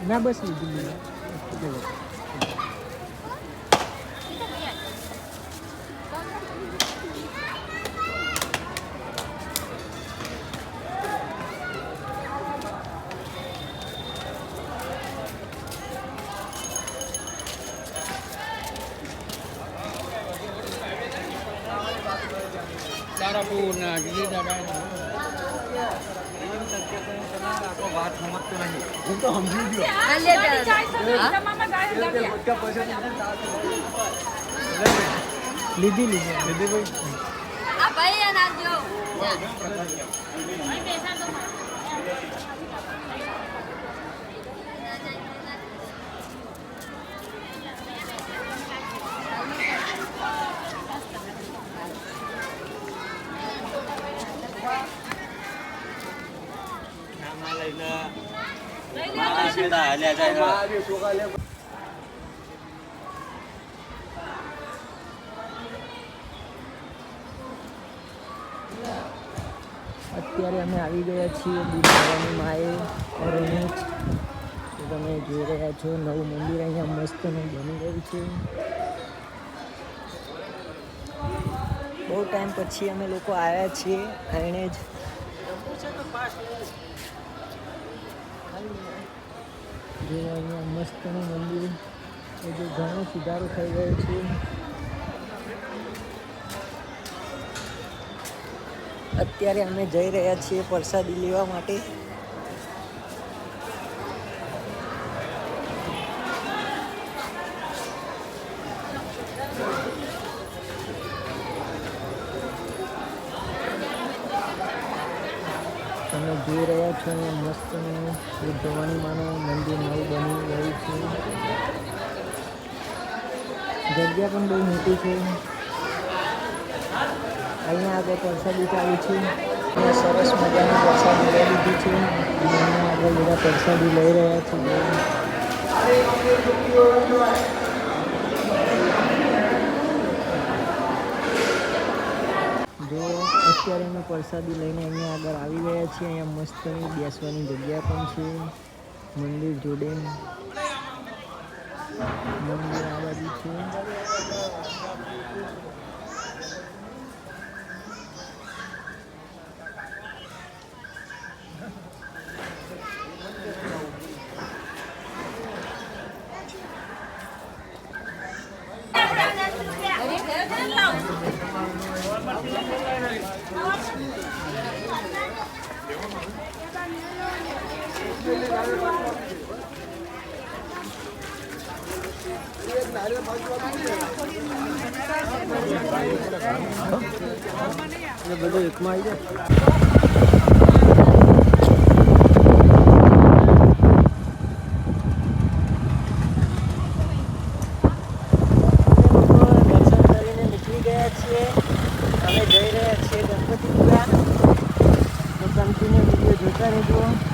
ના બસ લીધી તારાપુર ના ગીતા વાત સમજતો નહીં હું તો સમજી ગયો લીધી ભાઈ આ ભાઈ નાખજો અત્યારે અમે આવી ગયા છીએ બુદ્ધવાની માએ ઓરેન્જ તો તમે જોઈ રહ્યા છો નવું મંદિર અહીંયા મસ્તનું બની ગયું છે. બહુ ટાઈમ પછી અમે લોકો આવ્યા છીએ એને જ જો અહીંયા મસ્તનું મંદિર એ જો ઘણો સુધારો થઈ ગયો છે. અત્યારે અમે જઈ રહ્યા છીએ પ્રસાદી લેવા માટે. તમે જોઈ રહ્યા છો અહીંયા મસ્તનું ભવાની માનું મંદિર નવું બની ગયું છે. જગ્યા પણ બહુ મોટી છે. અહીંયા આગળ પ્રસાદી ચાલુ છે. અહીંયા સરસ મજાની પ્રસાદી લઈ લીધી છે. અહીંયા આગળ બધા પ્રસાદી લઈ રહ્યા છે. જો અત્યારે અમે પ્રસાદી લઈને અહીંયા આગળ આવી ગયા છીએ. અહીંયા મસ્તની બેસવાની જગ્યા પણ છે. મંદિર જોડે મંદિર આ બાજુ છે. બધું એકમાં આવી જાય. અમે જઈ રહ્યા છીએ ગણપતિપુરા. તો કન્ટિન્યુ વિડીયો જોતા રહેજો.